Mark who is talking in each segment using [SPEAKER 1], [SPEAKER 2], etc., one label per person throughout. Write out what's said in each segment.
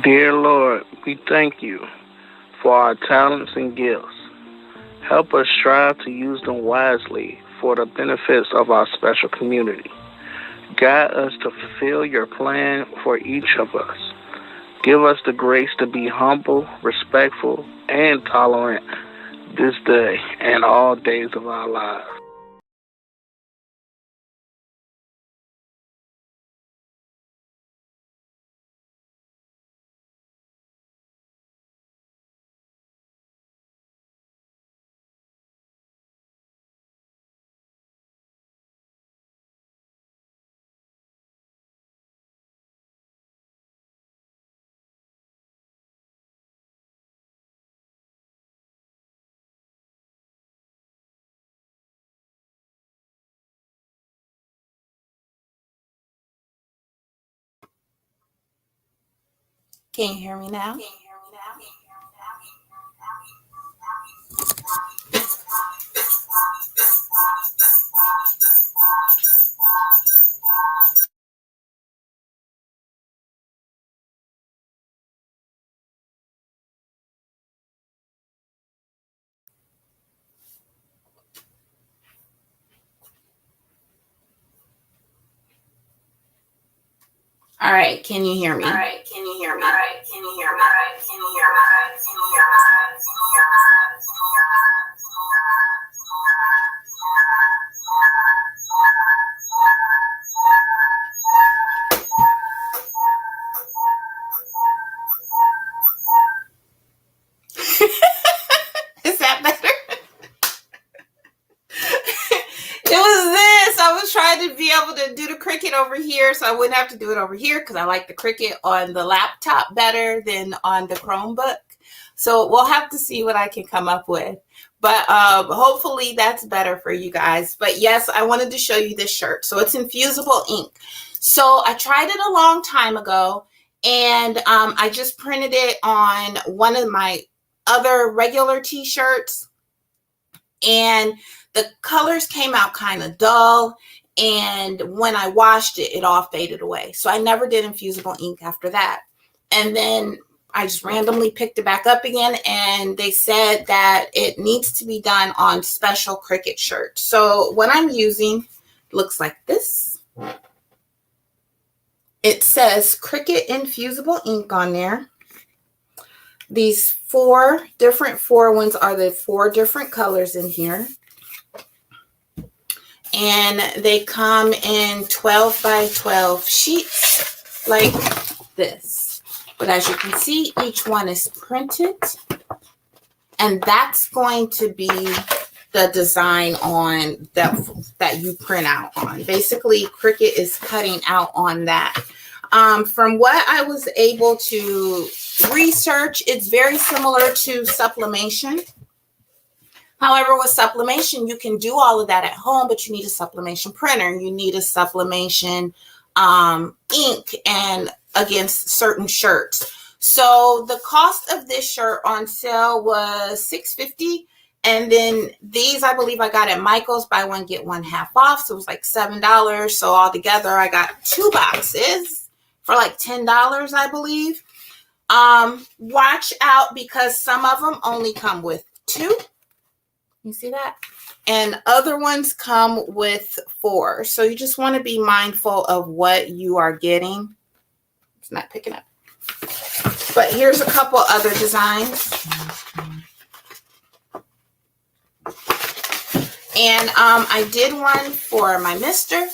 [SPEAKER 1] Dear Lord, we thank you for our talents and gifts. Help us strive to use them wisely for the benefits of our special community. Guide us to fulfill your plan for each of us. Give us the grace to be humble, respectful, and tolerant this day and all days of our lives.
[SPEAKER 2] Can you hear me now? All right, can you hear me? Is that better? It was this. I was trying to be able to do the Cricut over here so I wouldn't have to do it over here because I like the Cricut on the laptop better than on the Chromebook. So we'll have to see what I can come up with. But hopefully that's better for you guys. But yes, I wanted to show you this shirt. So it's Infusible ink. So I tried it a long time ago, and I just printed it on one of my other regular t-shirts, and the colors came out kind of dull, and when I washed it, it all faded away. So I never did Infusible ink after that. And then I just randomly picked it back up again, and they said that it needs to be done on special Cricut shirts. So what I'm using looks like this. It says Cricut Infusible ink on there. These 4 ones are the 4 different colors in here. And they come in 12 by 12 sheets like this. But as you can see, each one is printed. And that's going to be the design on that you print out on. Basically, Cricut is cutting out on that. From what I was able to research, it's very similar to sublimation. However, with sublimation, you can do all of that at home, but you need a sublimation printer. You need a sublimation ink and against certain shirts. So the cost of this shirt on sale was $6.50. And then these, I believe I got at Michael's, buy one, get one half off. So it was like $7. So altogether, I got 2 boxes for like $10, I believe. Watch out because some of them only come with 2. You see that? And other ones come with 4. So you just want to be mindful of what you are getting. It's not picking up. But here's a couple other designs. And I did one for my mister.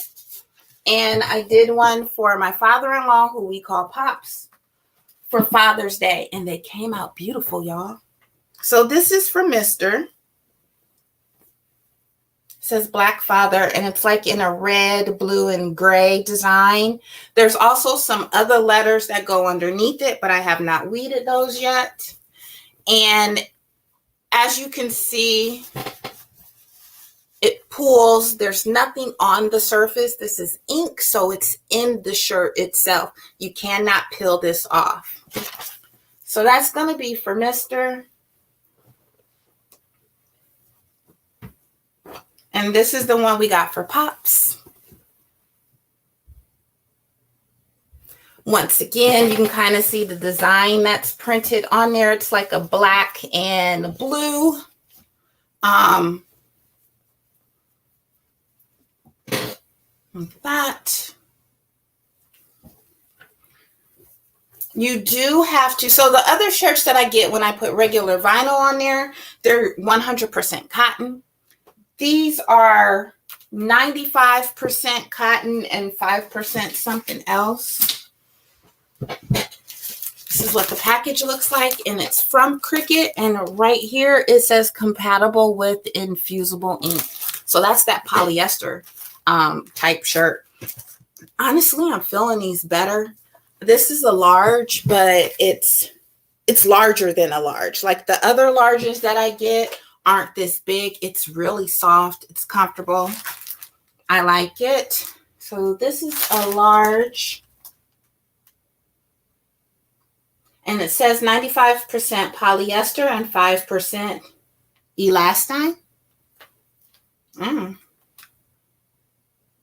[SPEAKER 2] And I did one for my father-in-law, who we call Pops, for Father's Day. And they came out beautiful, y'all. So this is for Mr. It says Black Father, and it's like in a red, blue, and gray design. There's also some other letters that go underneath it, but I have not weeded those yet. And as you can see, it pulls. There's nothing on the surface. This is ink, so it's in the shirt itself. You cannot peel this off. So that's going to be for Mr. And this is the one we got for Pops. Once again, you can kind of see the design that's printed on there. It's like a black and blue. Like that. You do have to, so the other shirts that I get when I put regular vinyl on there, they're 100% cotton. These are 95% cotton and 5% something else. This is what the package looks like, and it's from Cricut, and right here it says compatible with Infusible ink. So that's that polyester type shirt. Honestly, I'm feeling these better. This is a large, but it's larger than a large. Like the other larges that I get aren't this big. It's really soft. It's comfortable. I like it. So this is a large. And it says 95% polyester and 5% elastine.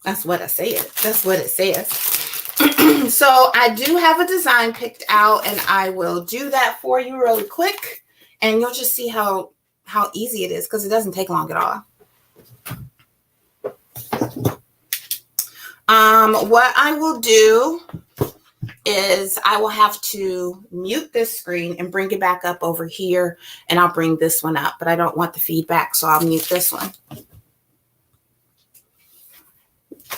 [SPEAKER 2] That's what I said. That's what it says. So I do have a design picked out, and I will do that for you really quick. And you'll just see how easy it is, because it doesn't take long at all. What I will do is I will have to mute this screen and bring it back up over here, and I'll bring this one up, but I don't want the feedback, so I'll mute this one.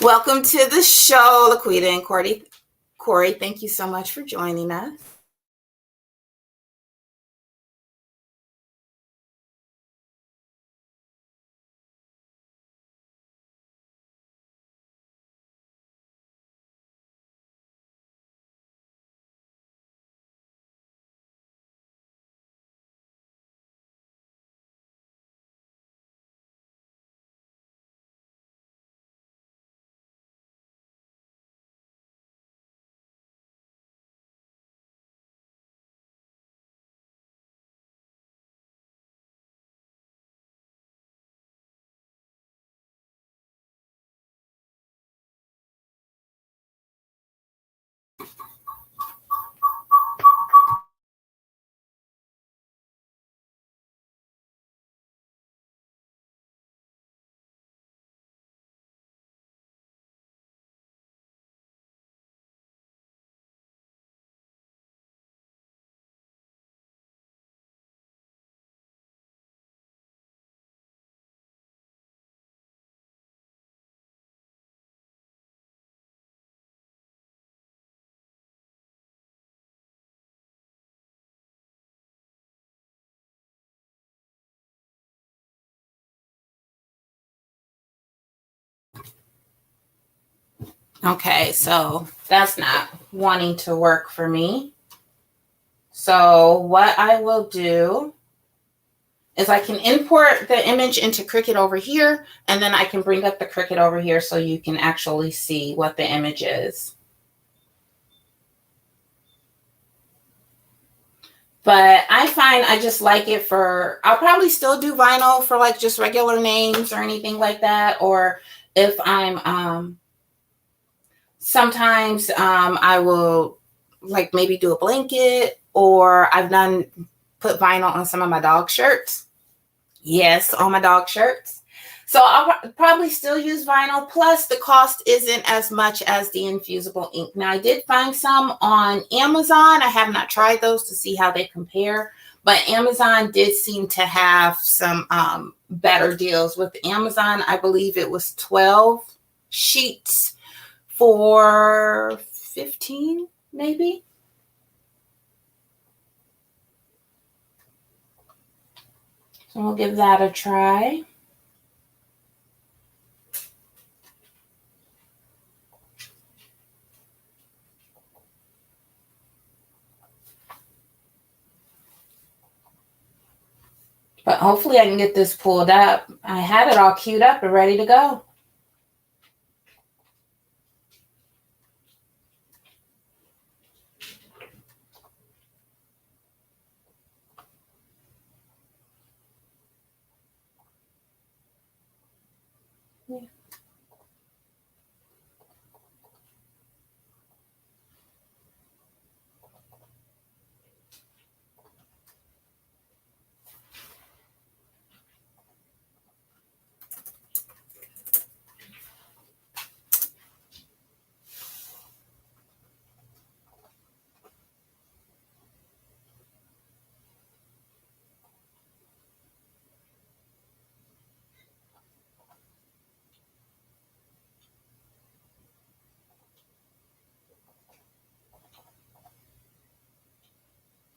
[SPEAKER 2] Welcome to the show, Laquita and Corey, thank you so much for joining us. Okay, so that's not wanting to work for me. So what I will do is I can import the image into Cricut over here, and then I can bring up the Cricut over here so you can actually see what the image is. But I find I just like it for, I'll probably still do vinyl for like just regular names or anything like that. Or if I'm, sometimes I will like maybe do a blanket, or I've put vinyl on some of my dog shirts. Yes, on my dog shirts. So I'll probably still use vinyl. Plus, the cost isn't as much as the Infusible ink. Now, I did find some on Amazon. I have not tried those to see how they compare, but Amazon did seem to have some better deals. With Amazon, I believe it was 12 sheets for 15, maybe. So we'll give that a try. But hopefully I can get this pulled up. I had it all queued up and ready to go. Yeah.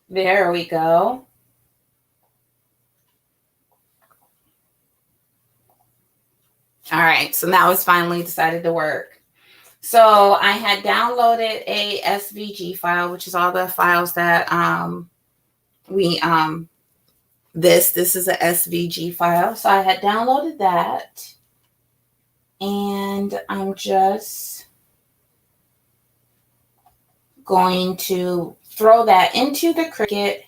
[SPEAKER 2] There we go. All right, so now it's finally decided to work. So I had downloaded a SVG file, which is all the files that we this is a SVG file. So I had downloaded that, and I'm just going to throw that into the Cricut,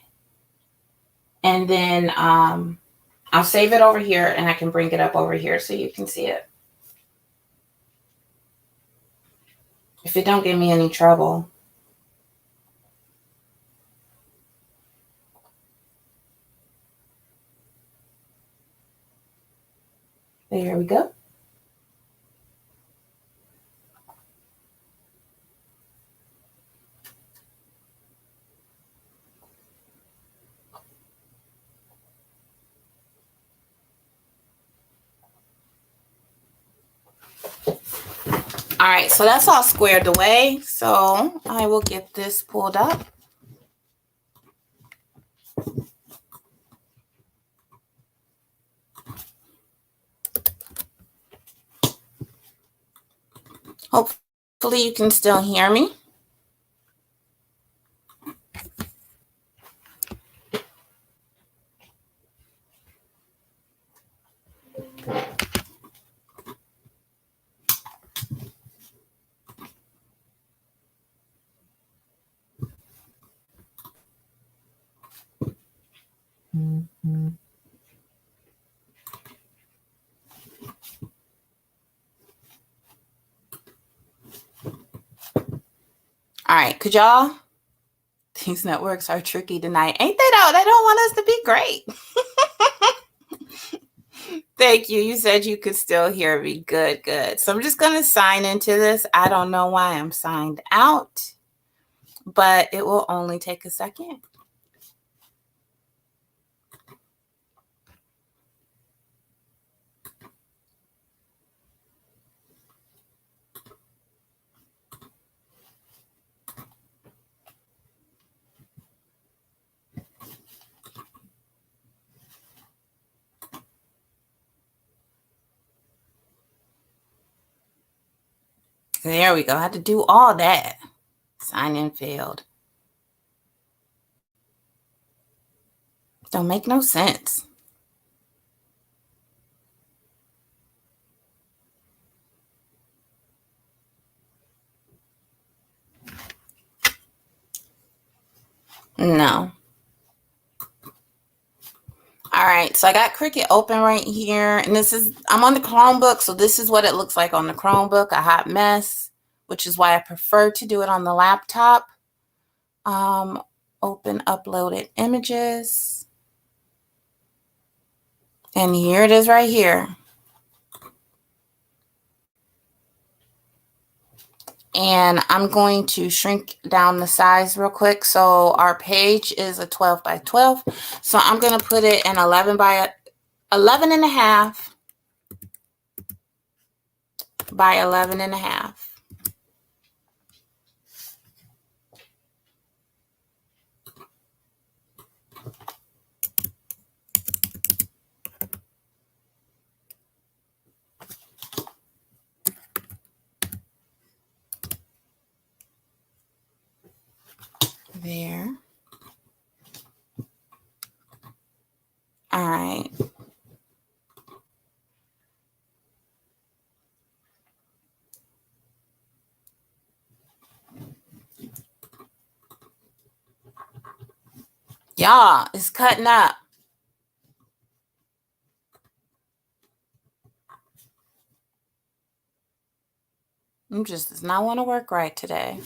[SPEAKER 2] and then I'll save it over here, and I can bring it up over here so you can see it. If it don't give me any trouble. There we go. All right, so that's all squared away. So I will get this pulled up. Hopefully you can still hear me. All right, could y'all? These networks are tricky tonight, ain't they though? They don't want us to be great. Thank you. You said you could still hear me. Good, good. So I'm just going to sign into this. I don't know why I'm signed out, but it will only take a second. There we go. I had to do all that. Sign in failed. Don't make no sense. No. All right, so I got Cricut open right here, and I'm on the Chromebook, so this is what it looks like on the Chromebook, a hot mess, which is why I prefer to do it on the laptop. Open uploaded images, and here it is right here. And I'm going to shrink down the size real quick. So our page is a 12 by 12. So I'm going to put it in 11 by 11 and a half by 11 and a half. There. All right. Y'all, it's cutting up. Just does not want to work right today.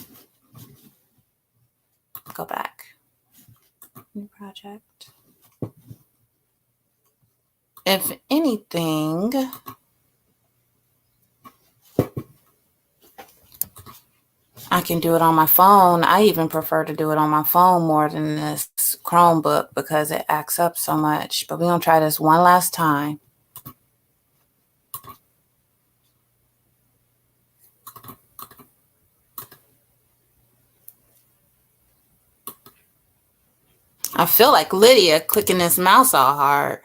[SPEAKER 2] Go back. New project. If anything, I can do it on my phone. I even prefer to do it on my phone more than this Chromebook because it acts up so much. But we're going to try this one last time. I feel like Lydia clicking this mouse all hard.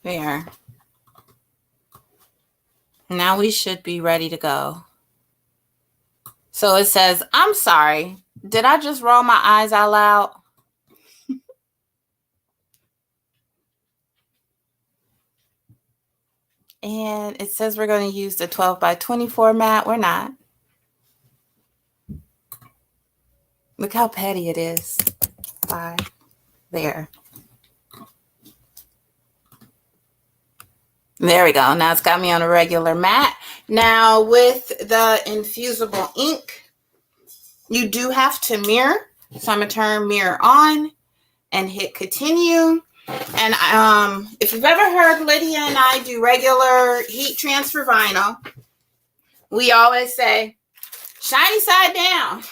[SPEAKER 2] There. Now we should be ready to go. So it says, I'm sorry. Did I just roll my eyes out loud? And it says we're going to use the 12 by 20 format. We're not. Look how petty it is. There. There we go. Now it's got me on a regular mat. Now with the infusible ink, you do have to mirror. So I'm going to turn mirror on and hit continue. And if you've ever heard Lydia and I do regular heat transfer vinyl, we always say, shiny side down.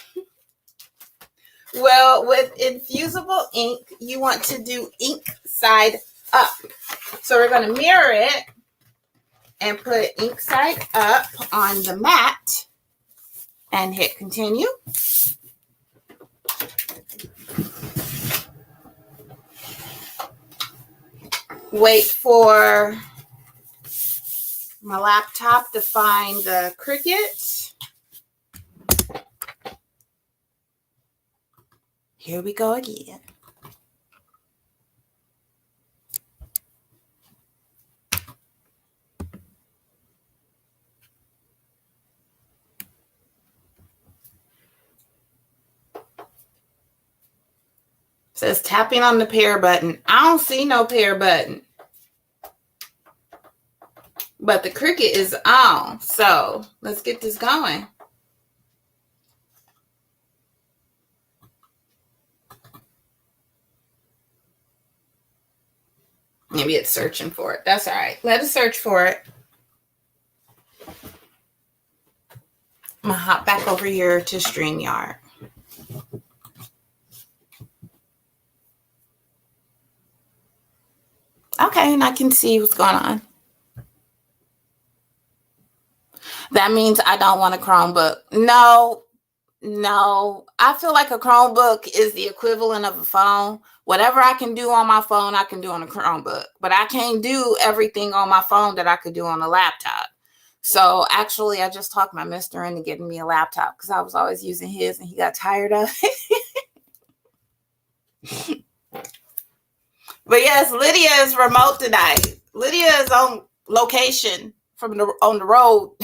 [SPEAKER 2] Well, with infusible ink, you want to do ink side up. So we're going to mirror it and put ink side up on the mat and hit continue. Wait for my laptop to find the Cricut. Here we go again. It says tapping on the pair button. I don't see no pair button. But the Cricut is on. So let's get this going. Maybe it's searching for it. That's all right. Let it search for it. I'm going to hop back over here to StreamYard. Okay, and I can see what's going on. That means I don't want a Chromebook. No. I feel like a Chromebook is the equivalent of a phone. Whatever I can do on my phone, I can do on a Chromebook. But I can't do everything on my phone that I could do on a laptop. So actually, I just talked my mister into getting me a laptop because I was always using his and he got tired of it. But yes, Lydia is remote tonight. Lydia is on location on the road.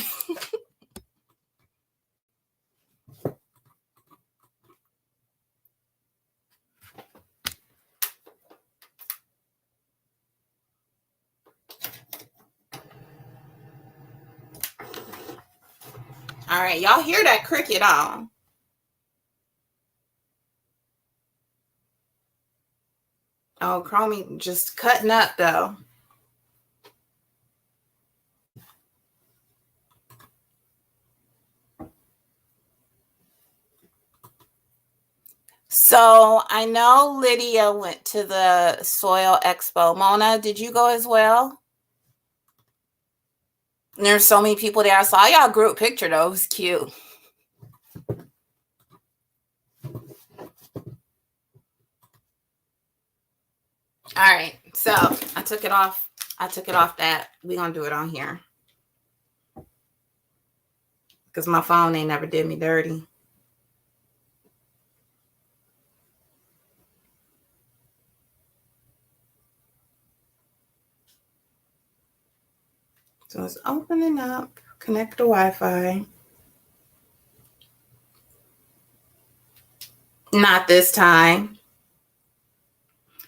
[SPEAKER 2] All right, y'all hear that Cricut on? Oh, Chromie just cutting up though. So I know Lydia went to the Soil Expo. Mona, did you go as well? There's so many people there. I saw y'all group picture though. It was cute. All right, so I took it off. That. We're going to do it on here. Because my phone ain't never did me dirty. So it's opening up. Connect to Wi-Fi. Not this time.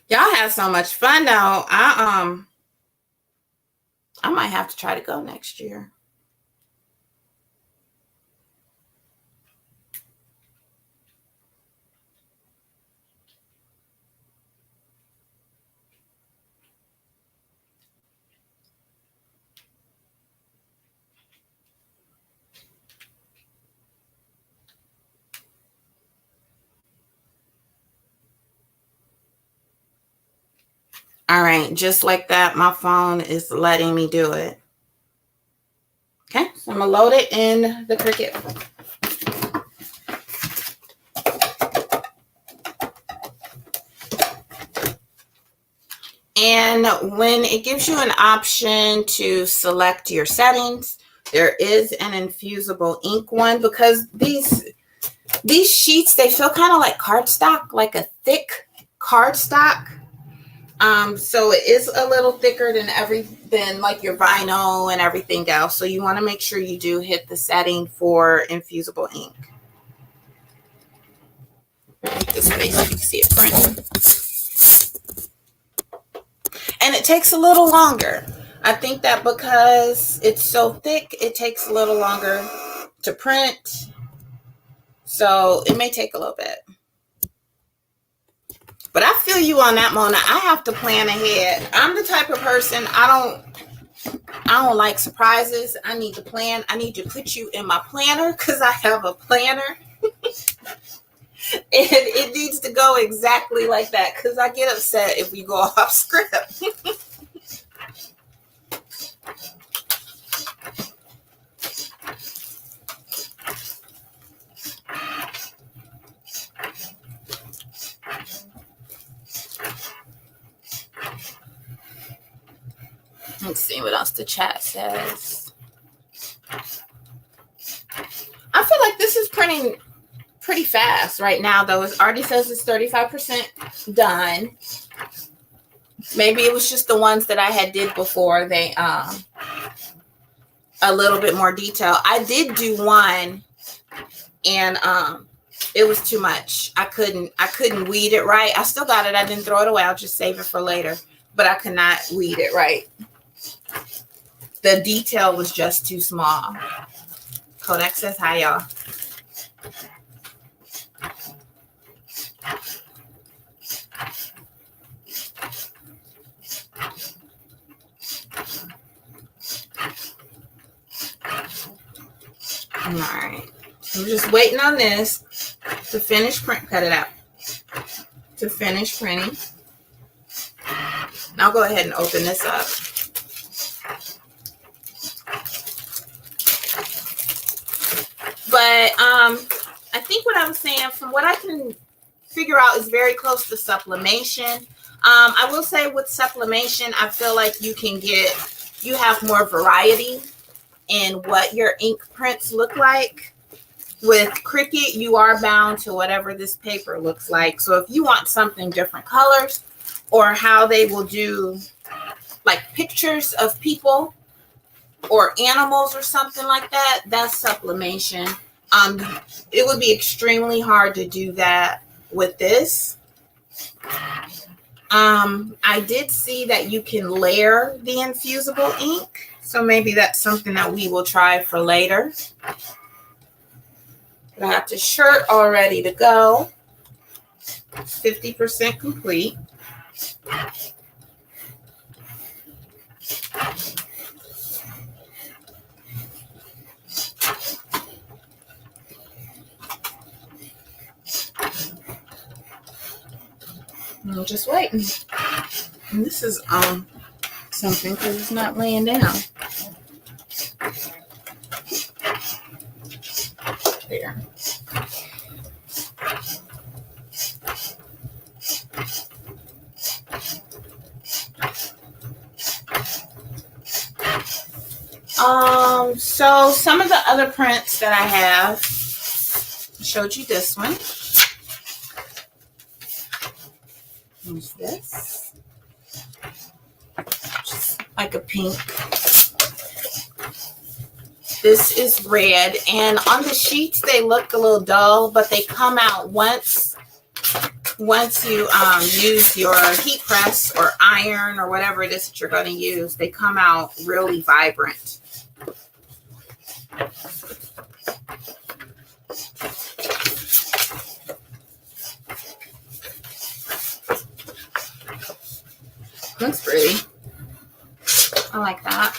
[SPEAKER 2] Y'all have so much fun though. I might have to try to go next year. All right, just like that, my phone is letting me do it. Okay, so I'm gonna load it in the Cricut. And when it gives you an option to select your settings, there is an infusible ink one, because these sheets, they feel kind of like cardstock, like a thick cardstock. So it is a little thicker than like your vinyl and everything else. So you want to make sure you do hit the setting for infusible ink. This way so you can see it print. And it takes a little longer. I think that because it's so thick, it takes a little longer to print. So it may take a little bit. But I feel you on that, Mona. I have to plan ahead. I'm the type of person, I don't like surprises. I need to plan. I need to put you in my planner because I have a planner. And it needs to go exactly like that because I get upset if we go off script. Let's see what else the chat says. I feel like this is printing pretty fast right now, though. It already says it's 35% done. Maybe it was just the ones that I had did before. They a little bit more detail. I did do one, and it was too much. I couldn't weed it right. I still got it. I didn't throw it away. I'll just save it for later. But I could not weed it right. The detail was just too small. Kodak says hi, y'all. All right. I'm just waiting on this to finish print. Cut it out. To finish printing. I'll go ahead and open this up. But I think what I was saying, from what I can figure out, is very close to sublimation. I will say with sublimation, I feel like you have more variety in what your ink prints look like. With Cricut, you are bound to whatever this paper looks like. So if you want something different colors, or how they will do like pictures of people or animals or something like that, that's sublimation. It would be extremely hard to do that with this. I did see that you can layer the infusible ink, so maybe that's something that we will try for later. I got the shirt all ready to go. 50% complete. I'm just waiting. And this is something because it's not laying down. There. So some of the other prints that I have, I showed you this one. What's this? Just like a pink. This is red, and on the sheets they look a little dull, but they come out once you use your heat press or iron or whatever it is that you're going to use. They come out really vibrant. Looks pretty. I like that.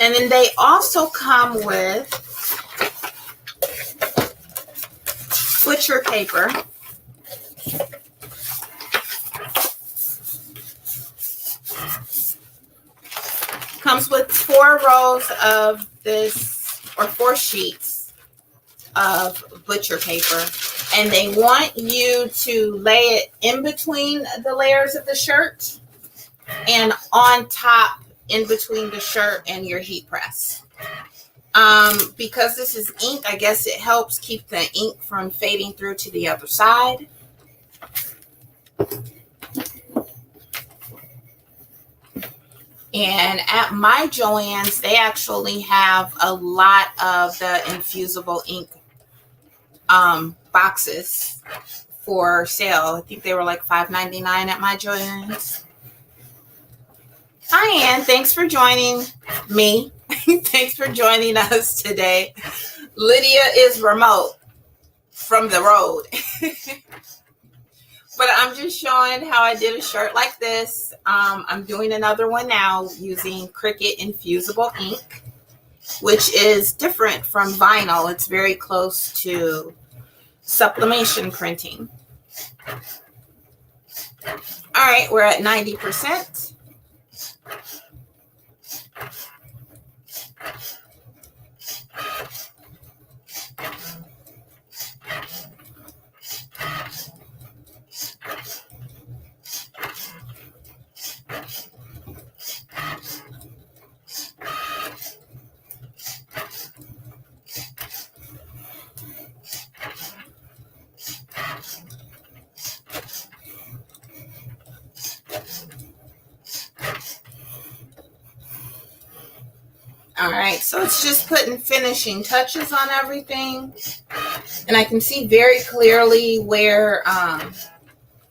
[SPEAKER 2] And then they also come with, which butcher paper. Comes with 4 rows of this, or 4 sheets of butcher paper. And they want you to lay it in between the layers of the shirt and on top in between the shirt and your heat press. Because this is ink, I guess it helps keep the ink from fading through to the other side. And at my Joann's, they actually have a lot of the infusible ink boxes for sale. I think they were like $5.99 at my Joann's. Hi, Ann. Thanks for joining me. Thanks for joining us today. Lydia is remote from the road. But I'm just showing how I did a shirt like this. I'm doing another one now using Cricut Infusible ink, which is different from vinyl. It's very close to sublimation printing. All right, we're at 90%. All right, so it's just putting finishing touches on everything. And I can see very clearly where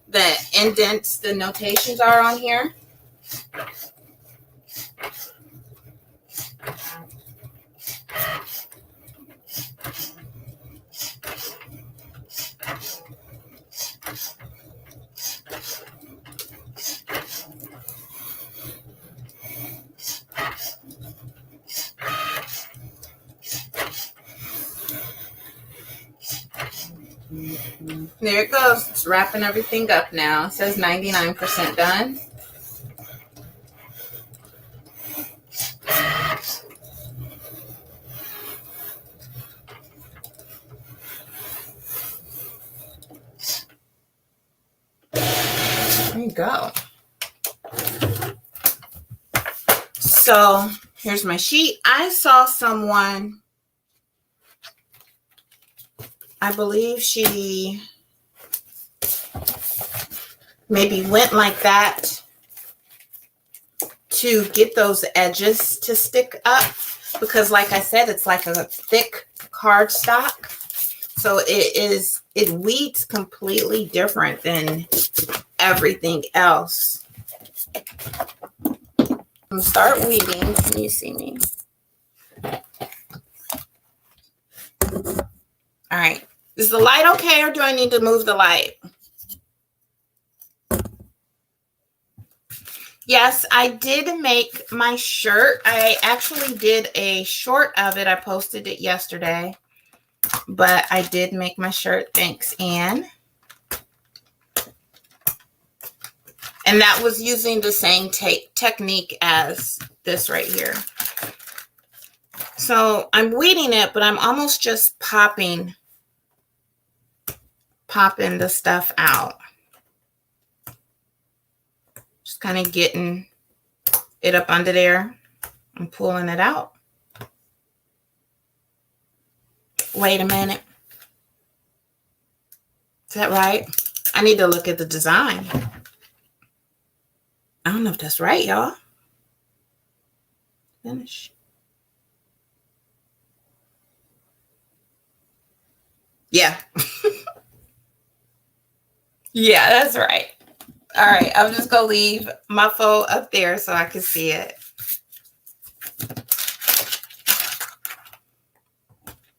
[SPEAKER 2] the indents, the notations are on here. There it goes. It's wrapping everything up now. It says 99% done. There you go. So here's my sheet. I saw someone, I believe she maybe went like that to get those edges to stick up, because like I said, it's like a thick cardstock. So it weeds completely different than everything else. I'm gonna start weeding. Can you see me? All right. Is the light okay, or do I need to move the light? Yes, I did make my shirt. I actually did a short of it. I posted it yesterday, but I did make my shirt. Thanks, Anne. And that was using the same technique as this right here. So I'm weeding it, but I'm almost just popping the stuff out. Just kind of getting it up under there and pulling it out. Wait a minute. Is that right? I need to look at the design. I don't know if that's right, y'all. Finish. Yeah. Yeah, that's right. All right, I'm just going to leave my phone up there so I can see it.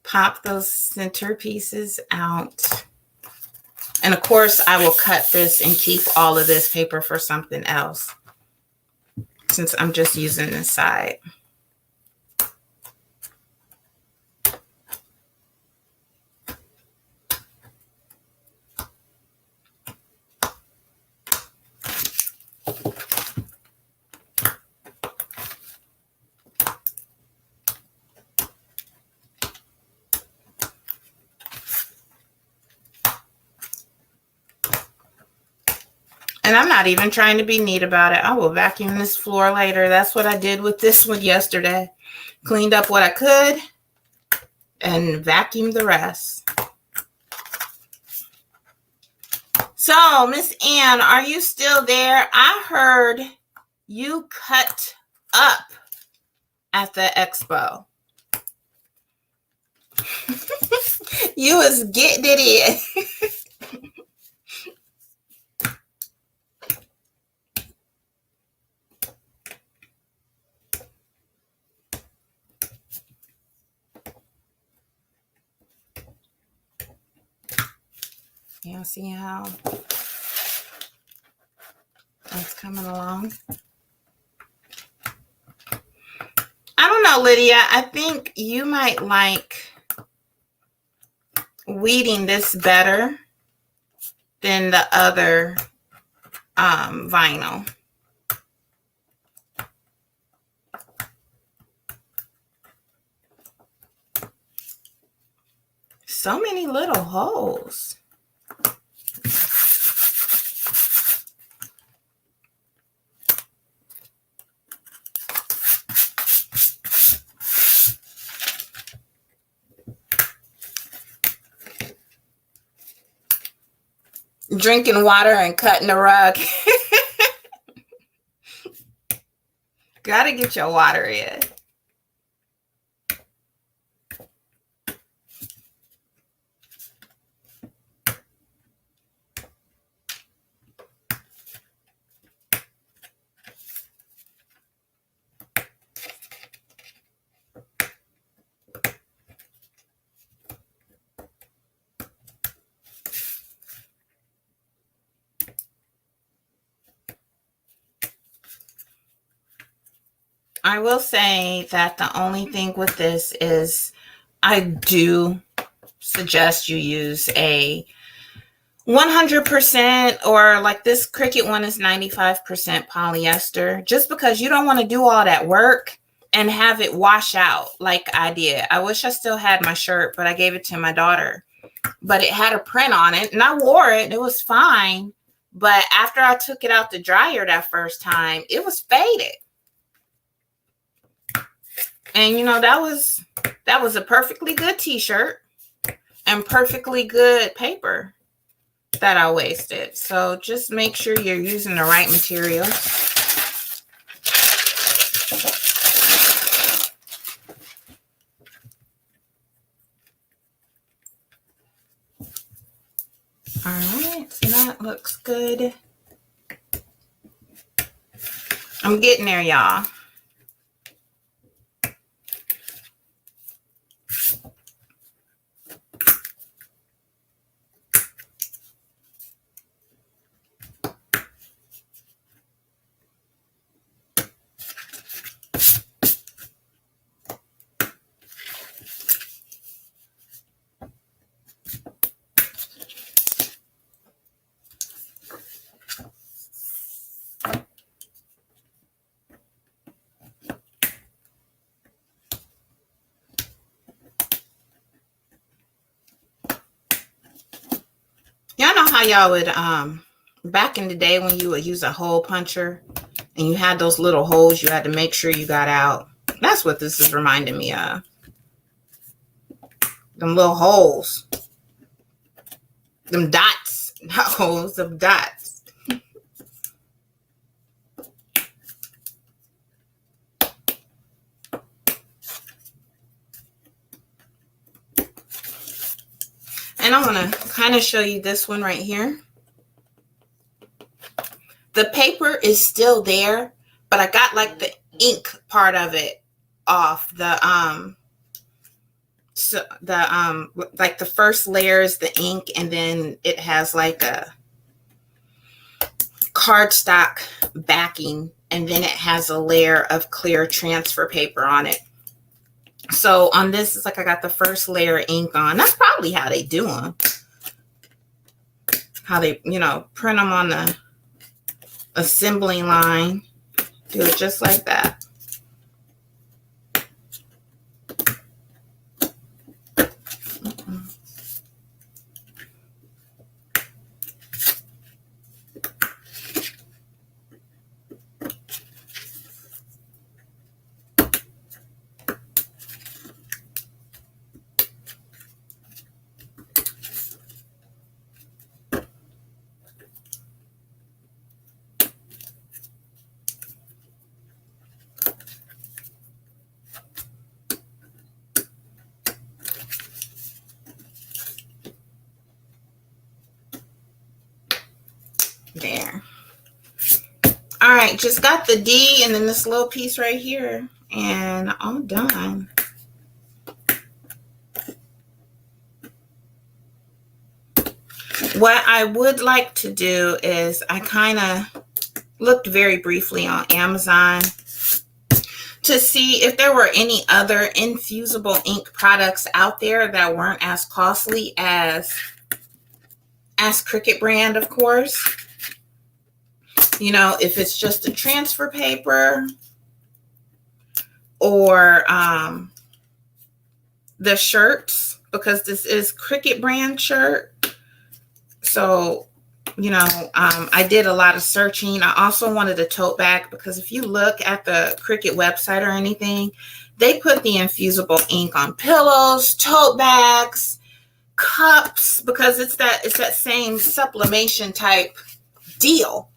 [SPEAKER 2] Pop those center pieces out. And of course, I will cut this and keep all of this paper for something else, since I'm just using this side. And I'm not even trying to be neat about it. I will vacuum this floor later. That's what I did with this one yesterday. Cleaned up what I could and vacuumed the rest. So, Miss Ann, are you still there? I heard you cut up at the expo. You was getting it in. Y'all see how it's coming along? I don't know, Lydia. I think you might like weeding this better than the other vinyl. So many little holes. Drinking water and cutting the rug. Gotta get your water in. I will say that the only thing with this is I do suggest you use a 100%, or like this Cricut one is 95% polyester, just because you don't want to do all that work and have it wash out like I did. I wish I still had my shirt, but I gave it to my daughter. But it had a print on it and I wore it. It was fine. But after I took it out the dryer that first time, it was faded. And you know, that was a perfectly good t-shirt and perfectly good paper that I wasted. So just make sure you're using the right material. All right, so that looks good. I'm getting there, y'all. Y'all know how y'all would back in the day when you would use a hole puncher and you had those little holes you had to make sure you got out? That's what this is reminding me of. Them little holes. Them dots. Not holes, them dots. And I want to kind of show you this one right here. The paper is still there, but I got like the ink part of it off. Like the first layer is the ink, and then it has like a cardstock backing, and then it has a layer of clear transfer paper on it. So on this, it's like I got the first layer of ink on. That's probably how they do them. How they, you know, print them on the assembly line. Do it just like that. There. All right, just got the D and then this little piece right here, and I'm done. What I would like to do is I kind of looked very briefly on Amazon to see if there were any other infusible ink products out there that weren't as costly as Cricut brand, of course. You know, if it's just a transfer paper or the shirts, because this is Cricut brand shirt. So, you know, I did a lot of searching. I also wanted a tote bag because if you look at the Cricut website or anything, they put the infusible ink on pillows, tote bags, cups, because it's that same sublimation type deal.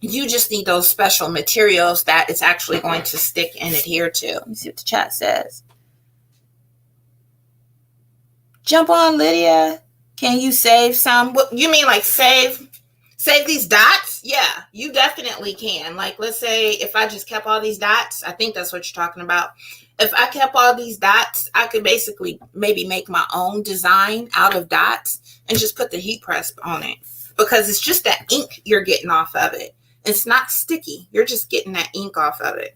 [SPEAKER 2] You just need those special materials that it's actually going to stick and adhere to. Let me see what the chat says. Jump on, Lydia. Can you save some? What you mean, like save these dots? Yeah, you definitely can. Like, let's say if I just kept all these dots, I think that's what you're talking about. If I kept all these dots, I could basically maybe make my own design out of dots and just put the heat press on it, because it's just that ink you're getting off of it. It's not sticky. You're just getting that ink off of it.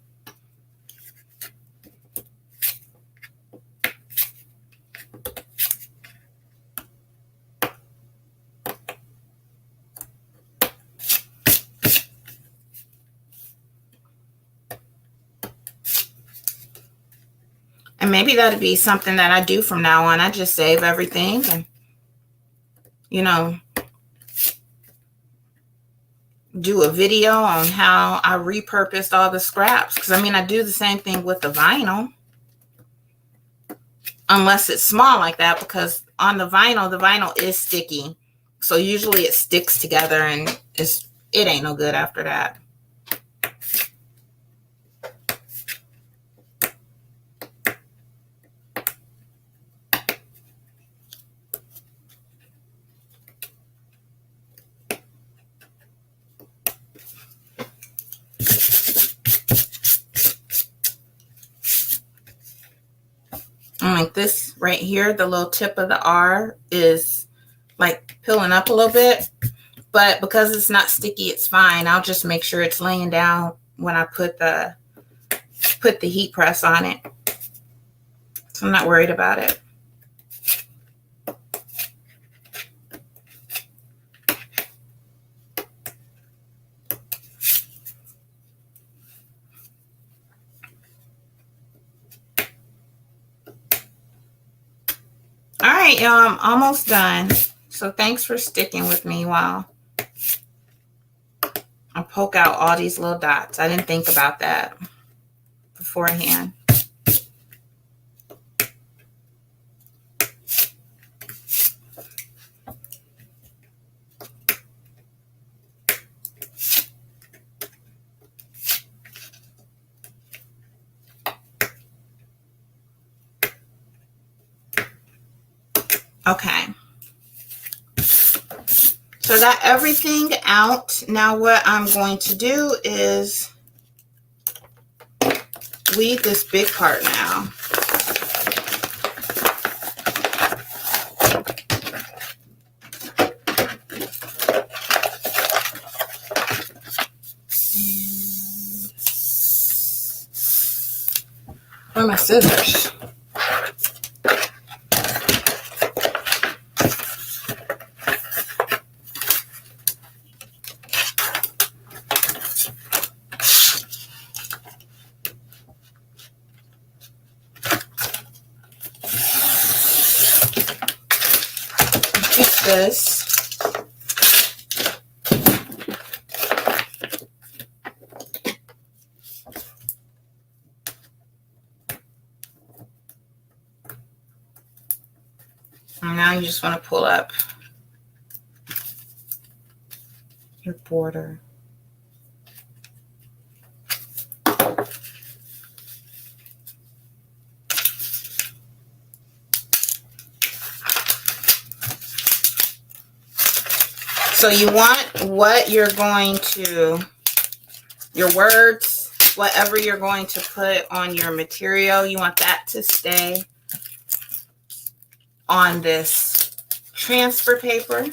[SPEAKER 2] And maybe that'd be something that I do from now on. I just save everything and, you know, do a video on how I repurposed all the scraps. Because, I mean, I do the same thing with the vinyl. Unless it's small like that, because on the vinyl is sticky. So usually it sticks together and it ain't no good after that. Like this right here, the little tip of the R is like peeling up a little bit, but because it's not sticky, it's fine. I'll just make sure it's laying down when I put the heat press on it. So I'm not worried about it. All right, y'all, I'm almost done. So thanks for sticking with me while I poke out all these little dots. I didn't think about that beforehand. Okay. So I got everything out. Now what I'm going to do is weed this big part now. Where are my scissors? This. And now you just want to pull up your border. So you want what you're going to, your words, whatever you're going to put on your material, you want that to stay on this transfer paper.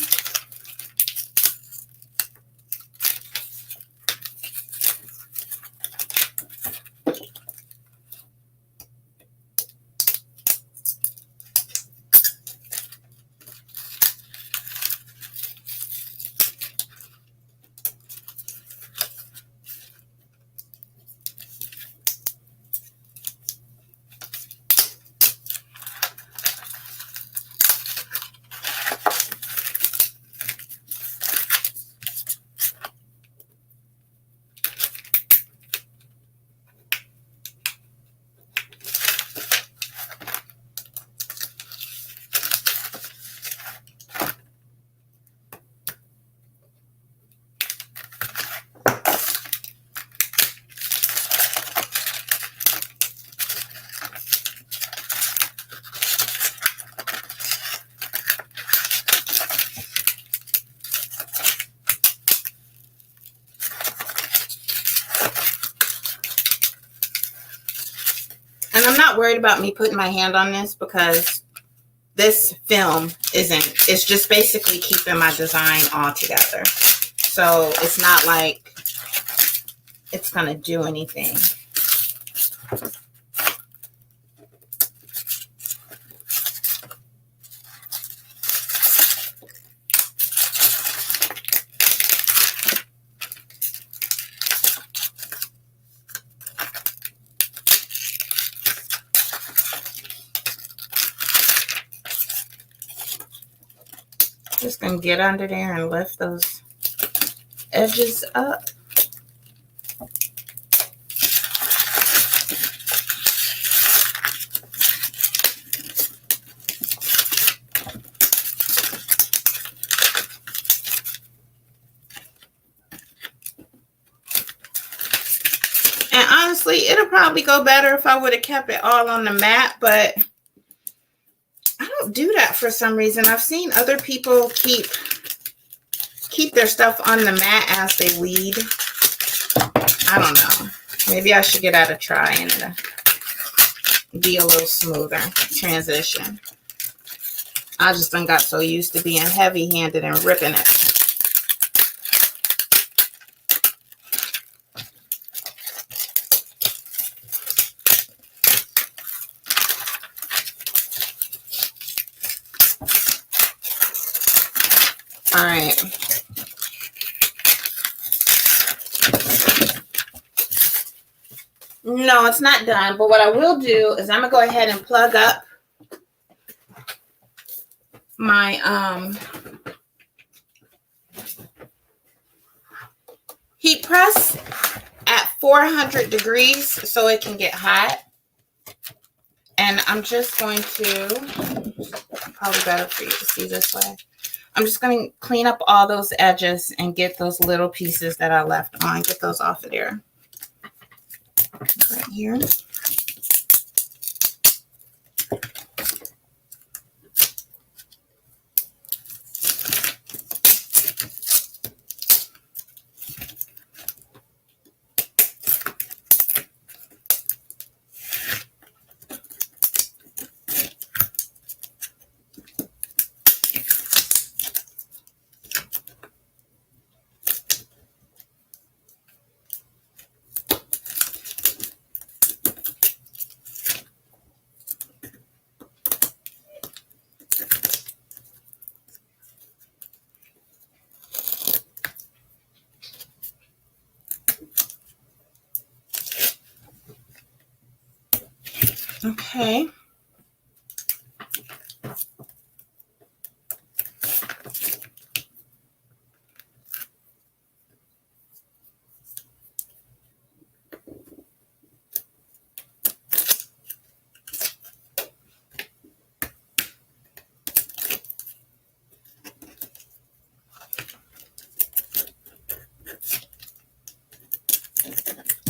[SPEAKER 2] And I'm not worried about me putting my hand on this because this film it's just basically keeping my design all together. So it's not like it's going to do anything. Just going to get under there and lift those edges up. And honestly, it'll probably go better if I would have kept it all on the mat, but I don't do that for some reason. I've seen other people keep their stuff on the mat as they weed. I don't know. Maybe I should get out a try and it'll be a little smoother transition. I just done got so used to being heavy-handed and ripping it. All right. No, it's not done. But what I will do is I'm going to go ahead and plug up my heat press at 400 degrees so it can get hot. And I'm just going to, probably better for you to see this way. I'm just going to clean up all those edges and get those little pieces that I left on, get those off of there. Right here. Okay.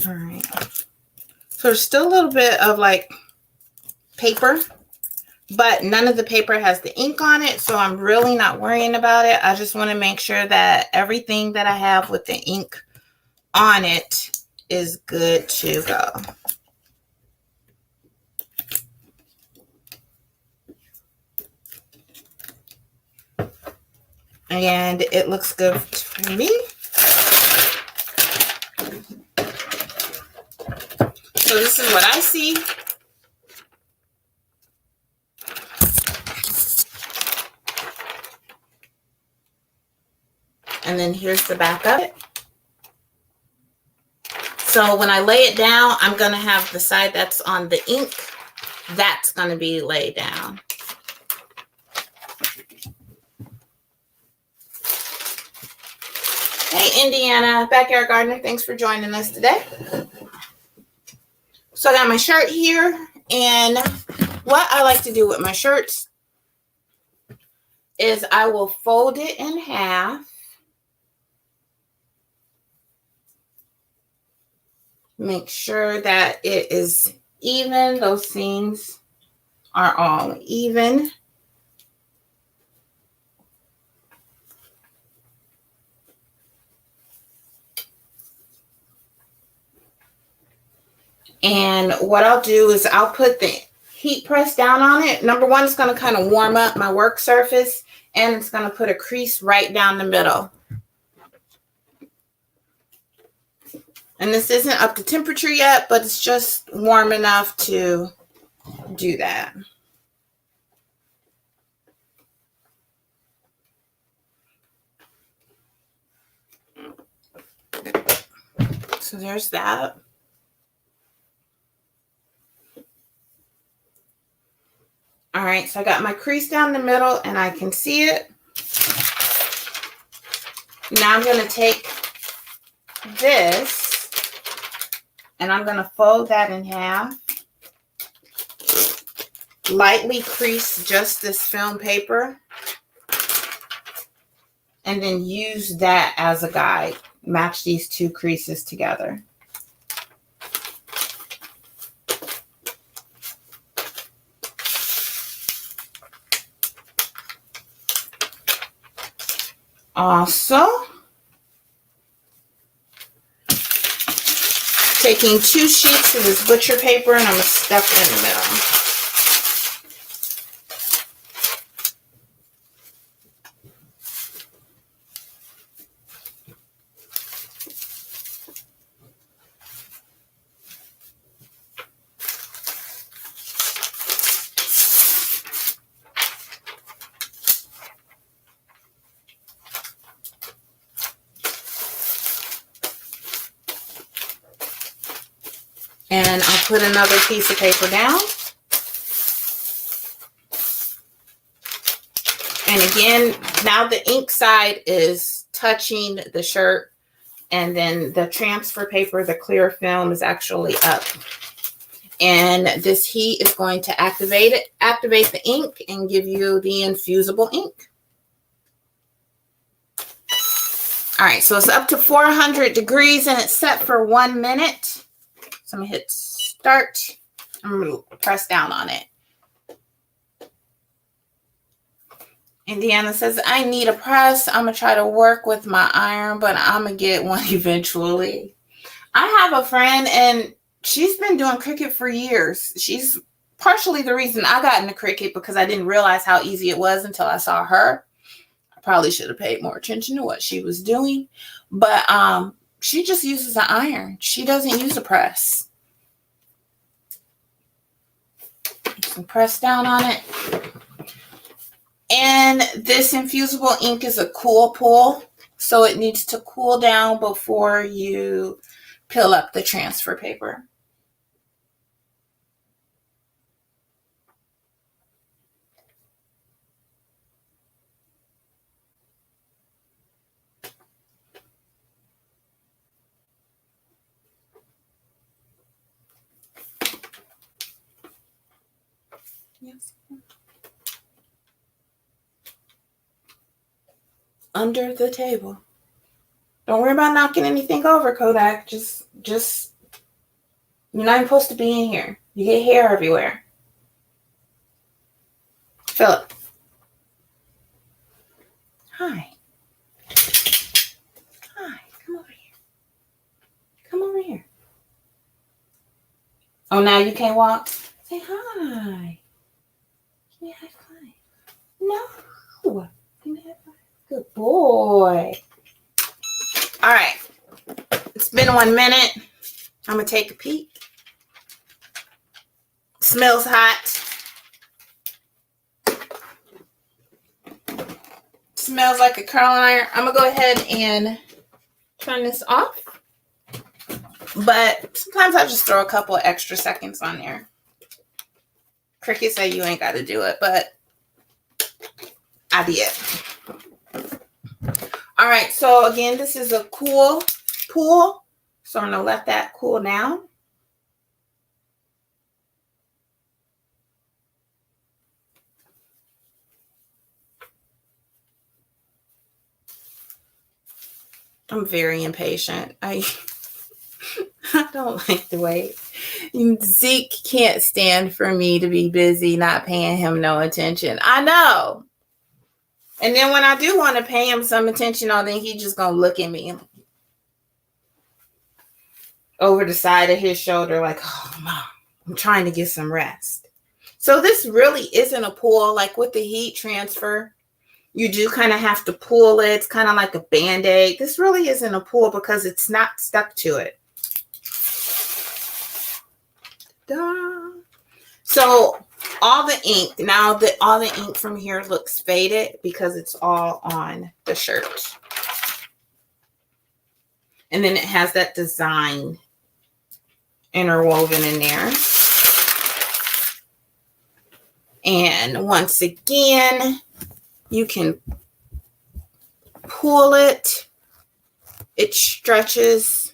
[SPEAKER 2] All right. So there's still a little bit of like paper but none of the paper has the ink on it, so I'm really not worrying about it. I just want to make sure that everything that I have with the ink on it is good to go. And it looks good for me. So this is what I see. And then here's the back of it. So when I lay it down, I'm going to have the side that's on the ink. That's going to be laid down. Hey, Indiana, Backyard Gardener, thanks for joining us today. So I got my shirt here, and what I like to do with my shirts is I will fold it in half. Make sure that it is even. Those seams are all even. And what I'll do is I'll put the heat press down on it. Number one, it's going to kind of warm up my work surface, and it's going to put a crease right down the middle. And this isn't up to temperature yet, but it's just warm enough to do that. So there's that. All right, so I got my crease down the middle and I can see it. Now I'm going to take this and I'm going to fold that in half. Lightly crease just this film paper. And then use that as a guide. Match these two creases together. Also, taking 2 sheets of this butcher paper and I'm going to stuff it in the middle. And I'll put another piece of paper down. And again, now the ink side is touching the shirt, and then the transfer paper, the clear film, is actually up. And this heat is going to activate the ink and give you the infusible ink. All right, so it's up to 400 degrees and it's set for 1 minute. So I'm going to hit start. I'm going to press down on it. Indiana says, I need a press. I'm going to try to work with my iron, but I'm going to get one eventually. I have a friend, and she's been doing Cricut for years. She's partially the reason I got into Cricut, because I didn't realize how easy it was until I saw her. I probably should have paid more attention to what she was doing. But she just uses an iron. She doesn't use a press. You can press down on it. And this infusible ink is a cool pull, so it needs to cool down before you peel up the transfer paper. Yes. Under the table. Don't worry about knocking anything over, Kodak. Just you're not supposed to be in here. You get hair everywhere. Philip. Hi. Hi. Come over here. Come over here. Oh, now you can't walk? Say hi. Give me a high five. No. Give me a high five. Good boy. All right. It's been 1 minute. I'm going to take a peek. Smells hot. Smells like a curling iron. I'm going to go ahead and turn this off. But sometimes I just throw a couple of extra seconds on there. Cricket say you ain't got to do it, but I did. All right, so again, this is a cool pool. So I'm going to let that cool down. I'm very impatient. I don't like the wait. Zeke can't stand for me to be busy, not paying him no attention. I know. And then when I do want to pay him some attention, I think he's just going to look at me over the side of his shoulder like, oh, Mom, I'm trying to get some rest. So this really isn't a pull. Like with the heat transfer, you do kind of have to pull it. It's kind of like a Band-Aid. This really isn't a pull because it's not stuck to it. Da. So all the ink, now that all the ink from here looks faded because it's all on the shirt. And then it has that design interwoven in there. And once again, you can pull it. It stretches.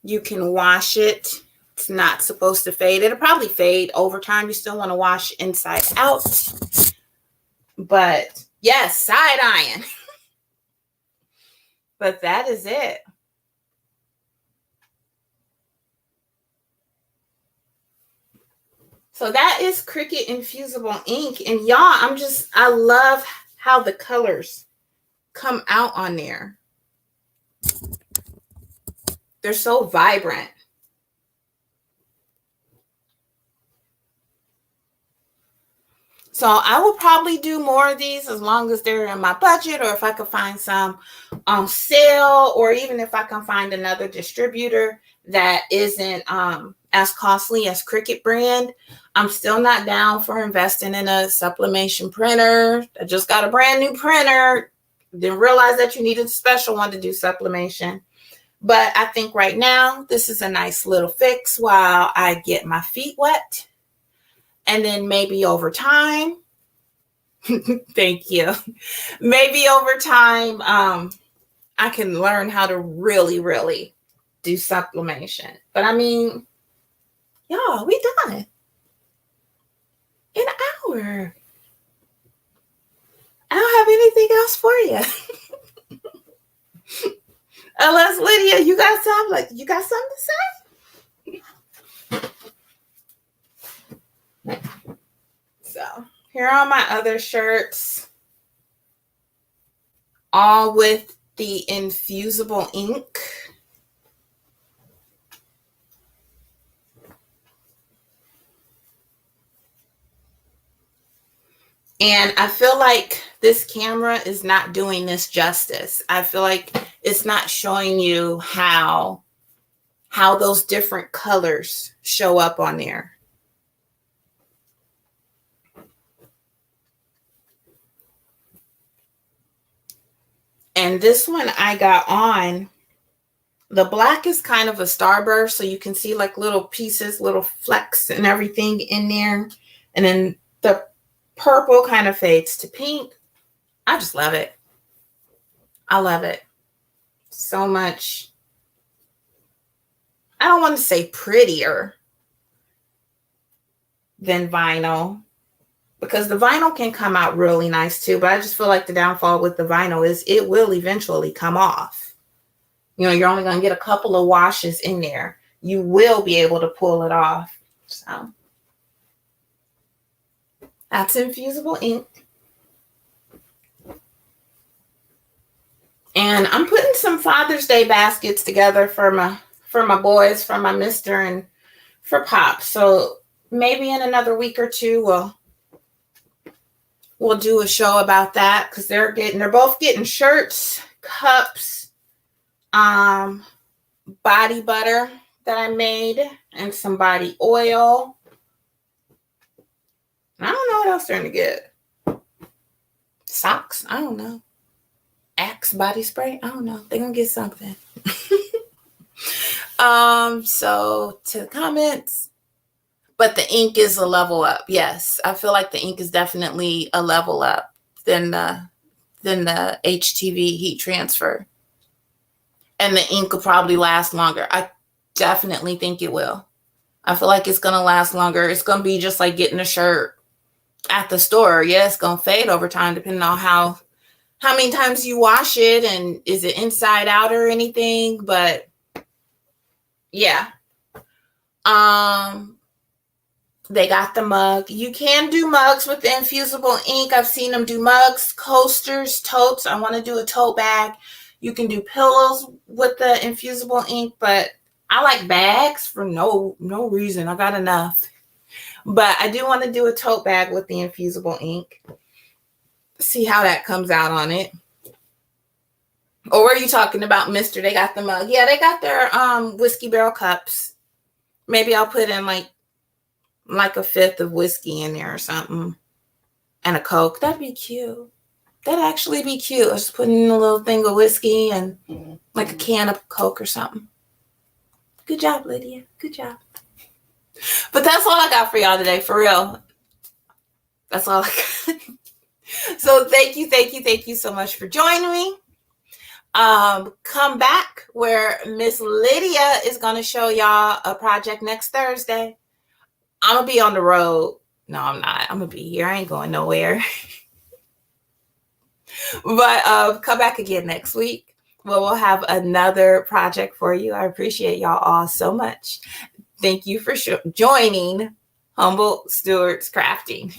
[SPEAKER 2] You can wash it. It's not supposed to fade. It'll probably fade over time. You still want to wash inside out. But yes, side iron. But that is it. So that is Cricut Infusible ink. And y'all, I love how the colors come out on there. They're so vibrant. So I will probably do more of these as long as they're in my budget, or if I can find some on sale, or even if I can find another distributor that isn't as costly as Cricut brand. I'm still not down for investing in a sublimation printer. I just got a brand new printer. Didn't realize that you needed a special one to do sublimation. But I think right now, this is a nice little fix while I get my feet wet. And then maybe over time, thank you. Maybe over time, I can learn how to really, really do sublimation. But I mean, y'all, we done it in an hour. I don't have anything else for you. Unless, Lydia, you got something to say? So here are my other shirts, all with the Infusible ink. And I feel like this camera is not doing this justice. I feel like it's not showing you how those different colors show up on there. And this one I got on, the black is kind of a starburst, so you can see like little pieces, little flecks and everything in there. And then the purple kind of fades to pink. I just love it. I love it so much. I don't want to say prettier than vinyl, because the vinyl can come out really nice too, but I just feel like the downfall with the vinyl is it will eventually come off. You know, you're only going to get a couple of washes in there. You will be able to pull it off. So that's Infusible ink. And I'm putting some Father's Day baskets together for my boys, for my mister, and for Pop. So maybe in another week or two we'll do a show about that, because they're both getting shirts, cups, body butter that I made, and some body oil. I don't know what else they're gonna get. Socks, I don't know. Axe body spray, I don't know. They're gonna get something. So to the comments, but the ink is a level up. Yes, I feel like the ink is definitely a level up than the HTV heat transfer. And the ink will probably last longer. I definitely think it will. I feel like it's gonna last longer. It's gonna be just like getting a shirt at the store. Yeah, it's gonna fade over time depending on how many times you wash it and is it inside out or anything. But yeah. They got the mug. You can do mugs with the Infusible ink. I've seen them do mugs, coasters, totes. I want to do a tote bag. You can do pillows with the Infusible ink, but I like bags for no reason. I got enough. But I do want to do a tote bag with the Infusible ink. See how that comes out on it. Or were you talking about, Mister? They got the mug. Yeah, they got their whiskey barrel cups. Maybe I'll put in like a fifth of whiskey in there or something. And a Coke. That'd be cute. That'd actually be cute. I was putting in a little thing of whiskey and like a can of Coke or something. Good job, Lydia. Good job. But that's all I got for y'all today, for real. That's all I got. So thank you so much for joining me. Come back where Miss Lydia is going to show y'all a project next Thursday. I'm going to be on the road. No, I'm not. I'm going to be here. I ain't going nowhere. But come back again next week where we'll have another project for you. I appreciate y'all all so much. Thank you for joining Humble Stewards Crafting.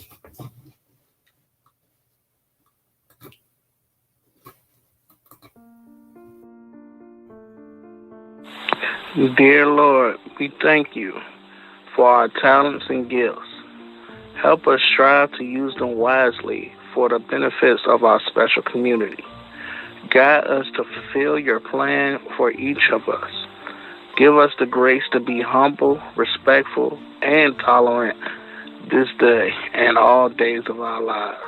[SPEAKER 1] Dear Lord, we thank you for our talents and gifts. Help us strive to use them wisely for the benefits of our special community. Guide us to fulfill your plan for each of us. Give us the grace to be humble, respectful, and tolerant this day and all days of our lives.